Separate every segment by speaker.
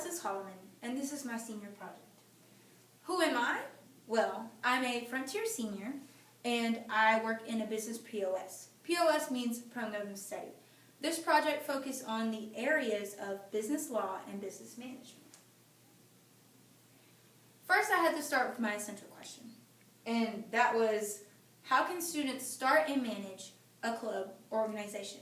Speaker 1: Alexis Holloman, and this is my senior project. Who am I? Well, I'm a Frontier senior, and I work in a business POS. POS means program of study. This project focused on the areas of business law and business management. First, I had to start with my essential question, and that was, how can students start and manage a club or organization?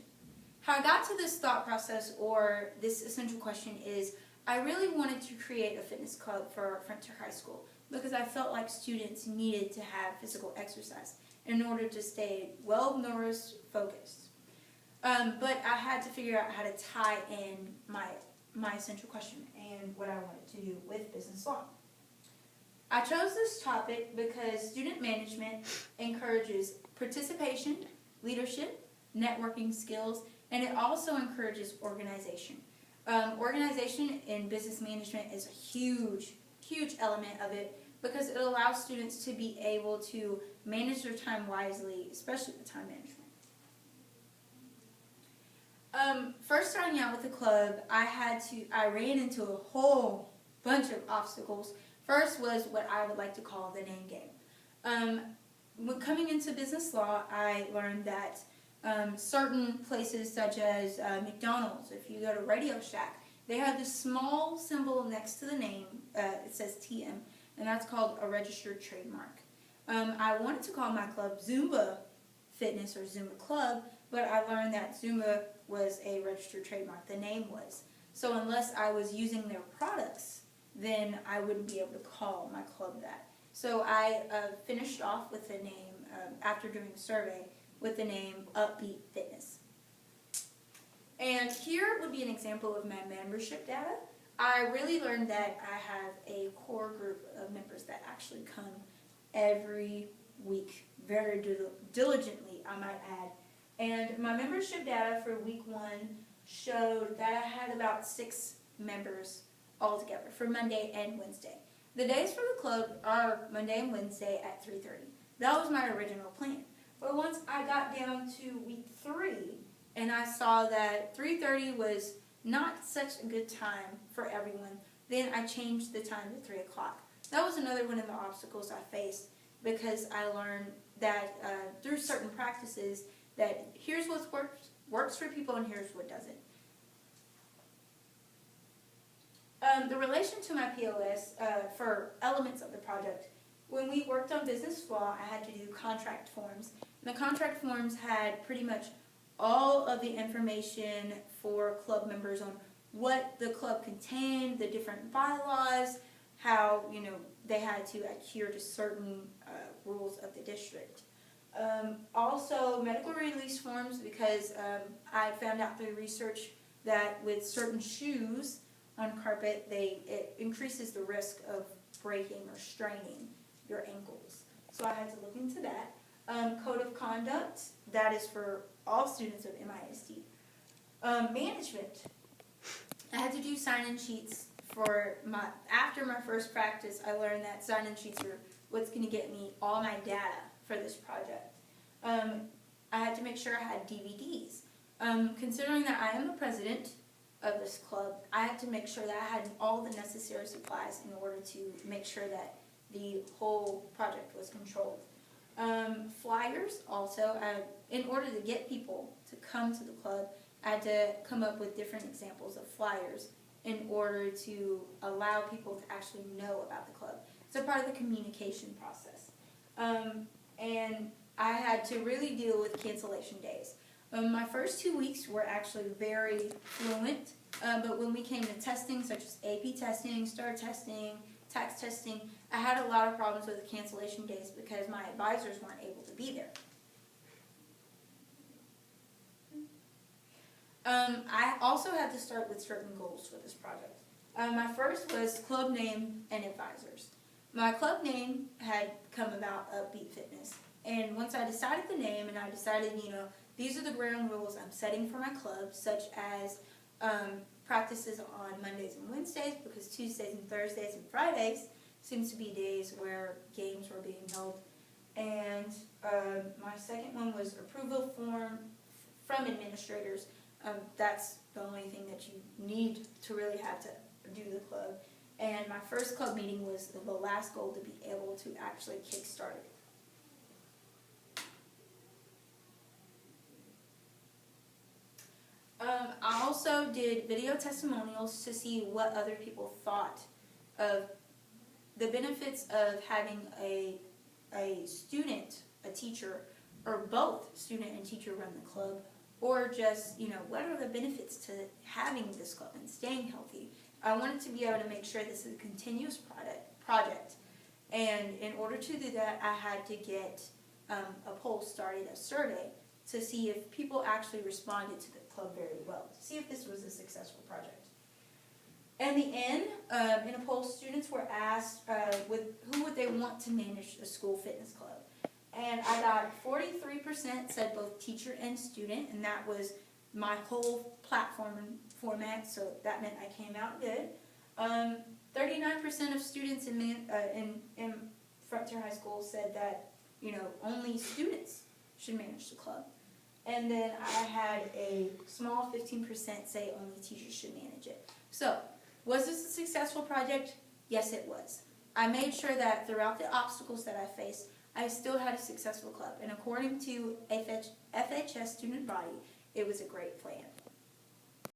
Speaker 1: How I got to this thought process, or this essential question, is I really wanted to create a fitness club for Frontier High School because I felt like students needed to have physical exercise in order to stay well-nourished, focused. But I had to figure out how to tie in my essential question and what I wanted to do with business law. I chose this topic because student management encourages participation, leadership, networking skills, and it also encourages organization. Organization in business management is a huge element of it because it allows students to be able to manage their time wisely, especially with time management. First starting out with the club, I ran into a whole bunch of obstacles. First was what I would like to call the name game. When coming into business law, I learned that certain places such as McDonald's, if you go to Radio Shack, they have this small symbol next to the name, it says TM, and that's called a registered trademark. I wanted to call my club Zumba Fitness or Zumba Club, but I learned that Zumba was a registered trademark, the name was. So unless I was using their products, then I wouldn't be able to call my club that. So I finished off with the name, after doing a survey, with the name Upbeat Fitness. And here would be an example of my membership data. I really learned that I have a core group of members that actually come every week, very diligently, I might add. And my membership data for week 1 showed that I had about 6 members altogether for Monday and Wednesday. The days for the club are Monday and Wednesday at 3:30. That was my original plan. But once I got down to week 3 and I saw that 3:30 was not such a good time for everyone, then I changed the time to 3 o'clock. That was another one of the obstacles I faced because I learned that through certain practices that here's what works for people and here's what doesn't. The relation to my POS for elements of the project, when we worked on business law, I had to do contract forms. And the contract forms had pretty much all of the information for club members on what the club contained, the different bylaws, how they had to adhere to certain rules of the district. Also medical release forms, because I found out through research that with certain shoes on carpet, it increases the risk of breaking or straining your ankles. So I had to look into that. Code of conduct, that is for all students of MISD. Management, I had to do sign-in sheets after my first practice. I learned that sign-in sheets are what's going to get me all my data for this project. I had to make sure I had DVDs. Considering that I am the president of this club, I had to make sure that I had all the necessary supplies in order to make sure that the whole project was controlled. Flyers also, in order to get people to come to the club, I had to come up with different examples of flyers in order to allow people to actually know about the club. It's a part of the communication process. And I had to really deal with cancellation days. My first 2 weeks were actually very fluent, but when we came to testing, such as AP testing, STAR testing, tax testing, I had a lot of problems with the cancellation days because my advisors weren't able to be there. I also had to start with certain goals for this project. My first was club name and advisors. My club name had come about Upbeat Fitness, and once I decided the name and I decided, these are the ground rules I'm setting for my club, such as practices on Mondays and Wednesdays, because Tuesdays and Thursdays and Fridays seems to be days where games were being held. And my second one was approval form from administrators. That's the only thing that you need to really have to do the club. And my first club meeting was the last goal to be able to actually kickstart it. I also did video testimonials to see what other people thought of the benefits of having a student, a teacher, or both student and teacher run the club, or just, what are the benefits to having this club and staying healthy. I wanted to be able to make sure this is a continuous project. And in order to do that, I had to get a poll started, a survey, to see if people actually responded to the club very well, to see if this was a successful project. In the end, in a poll, students were asked who would they want to manage a school fitness club. And I got 43% said both teacher and student, and that was my whole platform and format, so that meant I came out good. 39% of students in Frontier High School said that, only students should manage the club. And then I had a small 15% say only teachers should manage it. So, was this a successful project? Yes, it was. I made sure that throughout the obstacles that I faced, I still had a successful club. And according to FHS student body, it was a great plan.